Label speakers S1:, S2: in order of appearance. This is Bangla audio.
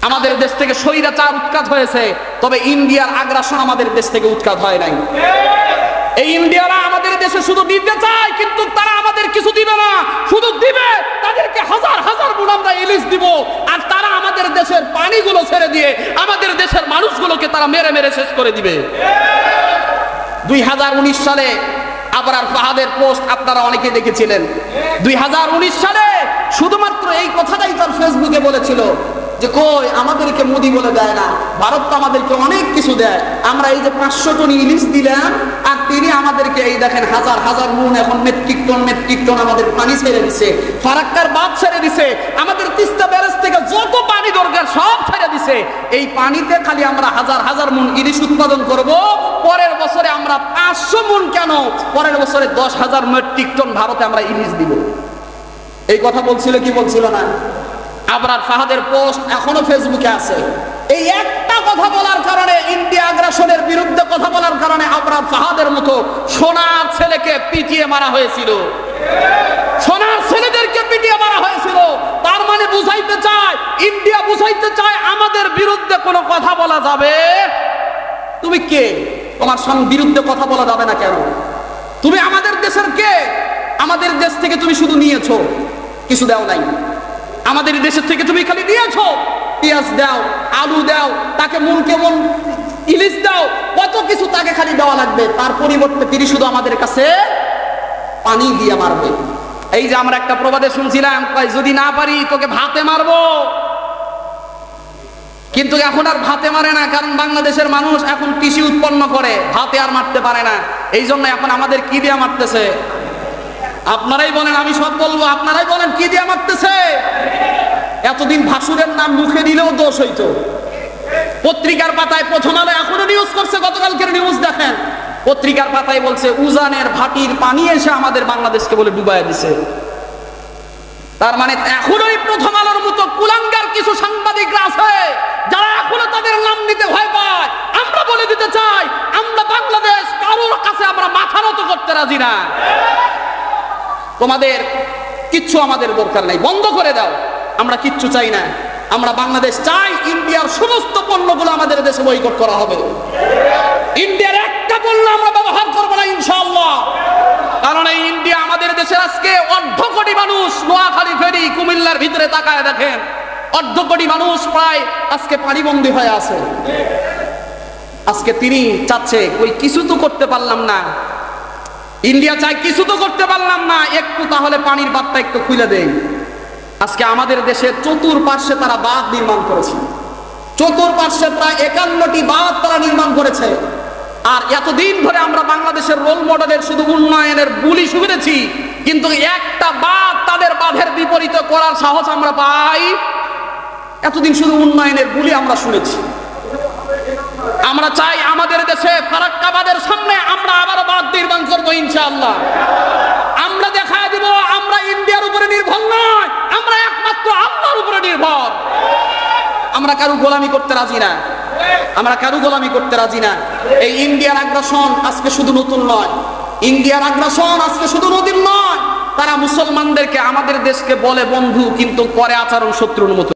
S1: আমাদের দেশ থেকে স্বৈরাচার উৎখাত হয়েছে, তবে ইন্ডিয়ার আগ্রাসন আমাদের দেশ থেকে উৎখাত হয় নাই। এই ইন্ডিয়ারা আমাদের দেশে শুধু দিতে চায়, কিন্তু তারা আমাদের কিছু দিবে না, শুধু দিবে তাদেরকে হাজার হাজার গুণ আমরা ইলিশ দিব, আর তারা আমাদের দেশের পানিগুলো ছেড়ে দিয়ে আমাদের দেশের মানুষগুলোকে তারা মেরে মেরে শেষ করে দিবে। 2019 সালে আবরার ফাহাদের পোস্ট আপনারা অনেকে দেখেছিলেন। 2019 সালে শুধুমাত্র এই কথাটাই তার ফেসবুকে বলেছিল যে কই আমাদেরকে মোদি বলে দেয় না, ভারত তো আমাদেরকে অনেক কিছু দেয়, আমরা এই যে 500 টন ইলিশ দিলাম আর তিনি আমাদেরকে এই দেখেন হাজার হাজার মন এখন মেট্রিক টন আমাদের পানি ছেড়ে দিছে, ফারাক্কার বাঁধ ছেড়ে দিছে, আমাদের তিস্তা ব্যারেজ থেকে যত পানি দরকার সব ছেড়ে দিছে। এই পানিতে খালি আমরা হাজার হাজার মন ইলিশ উৎপাদন করব, পরের বছরে আমরা 500 মন কেন, পরের বছরে 10,000 মেট্রিক টন ভারতে আমরা ইলিশ দিব। এই কথা বলছিল কি বলছিল না? আবরার ফাহাদের পোস্ট এখনো ফেসবুকে আছে। এই একটা কথা বলার কারণে, ইন্ডিয়া আগ্রাসনের বিরুদ্ধে কথা বলার কারণে আবরার ফাহাদের মতো সোনার ছেলেকে পিটিয়ে মারা হয়েছিল, সোনার ছেলেদেরকে পিটিয়ে মারা হয়েছিল। তার মানে বুঝাইতে চায়, ইন্ডিয়া বুঝাইতে চায় আমাদের বিরুদ্ধে কোনো কথা বলা যাবে? তুমি কে? তোমার বিরুদ্ধে কথা বলা যাবে না কেন? তুমি আমাদের দেশের কে? আমাদের দেশ থেকে তুমি শুধু নিয়েছো, কিছু দাও নাই। আমাদের দেশের থেকে তুমি খালি দিয়েছো, পেঁয়াজ দাও, আলু দাও, তাকে মনকে মন ইলিশ দাও, কত কিছু তাকে খালি দেওয়া লাগবে, তার পরিবর্তে তিনি শুধু আমাদের কাছে পানি দিয়ে মারবে। এই যে আমরা একটা প্রবাদে শুনছিলাম, যদি না পারি তোকে ভাতে মারবো, কিন্তু এখন আর ভাতে মারে না, কারণ বাংলাদেশের মানুষ এখন কৃষি উৎপন্ন করে, ভাতে আর মারতে পারে না। এই জন্য এখন আমাদের কি দিয়ে মারতেছে? আপনারাই বলেন, আমি সব বলবো, আপনারাই বলেন কি দিয়ে মারতেছে? এতদিন ভাসুরের নাম মুখে দিলেও দোষ হইতো। পত্রিকার পাতায় প্রথম আলো এখনো নিউজ করছে, গতকালকের নিউজ দেখেন, পত্রিকার পাতায় বলছে উজানের ভাটির পানি এসে আমাদের বাংলাদেশকে বলে ডুবাইয়া দিছে। তার মানে এখনোই প্রথম আলোর মতো কুলাঙ্গার কিছু সাংবাদিকরা আছে যারা এখনো তাদের নাম নিতে ভয় পায়। আমরা বলে দিতে চাই, আমরা বাংলাদেশ কারোর কাছে আমরা মাথা নত করতে রাজি না। তোমাদের কিচ্ছু আমাদের দরকার নাই, বন্ধ করে দাও, আমরা কিচ্ছু চাই না। আমরা বাংলাদেশ চাই ইন্ডিয়ার সমস্ত পণ্যগুলো আমাদের দেশে বয়কট করা হবে। ইন্ডিয়ার একটা পণ্য আমরা ব্যবহার করবো না ইনশাআল্লাহ, কারণ এই ইন্ডিয়া আমাদের দেশের আজকে 1.5 কোটি মানুষ, নোয়াখালী ফেরি কুমিল্লার ভিতরে তাকায় দেখেন, 1.5 কোটি মানুষ প্রায় আজকে পানিবন্দী হয়ে আছে। আজকে তিনি চাচ্ছে ওই কিছু তো করতে পারলাম না, ইন্ডিয়া চাই কিছু তো করতে পারলাম না, একটু তাহলে পানির বাঁধটা একটু খুলে দেই। আজকে আমাদের দেশের চতুর্পার্শ্বে তারা বাঁধ নির্মাণ করেছে, চতুর্পার্শ্বে প্রায় 51টি বাঁধ তারা নির্মাণ করেছে। আর এতদিন ধরে আমরা বাংলাদেশের রোল মডেলের শুধু উন্নয়নের বুলি শুনেছি, কিন্তু একটা বাঁধ তাদের বাঁধের বিপরীতে করার সাহস আমরা পাই? এতদিন শুধু উন্নয়নের বুলি আমরা শুনেছি। আমরা চাই আমাদের দেশে ফারাক্কা বাঁধের সামনে আমরা আবার বাঁধ নির্মাণ করবো ইনশাআল্লাহ। আমরা দেখা দিব আমরা ইন্ডিয়ার উপরে নির্ভর নয়, আমরা একমাত্র আল্লাহর উপরে নির্ভর। আমরা কারো গোলামি করতে রাজি না, আমরা কারো গোলামি করতে রাজি না। এই ইন্ডিয়ার আগ্রাসন আজকে শুধু নতুন নয়, ইন্ডিয়ার আগ্রাসন আজকে শুধু নতুন নয়, তারা মুসলমানদেরকে আমাদের দেশকে বলে বন্ধু, কিন্তু করে আচরণ শত্রুর মতো।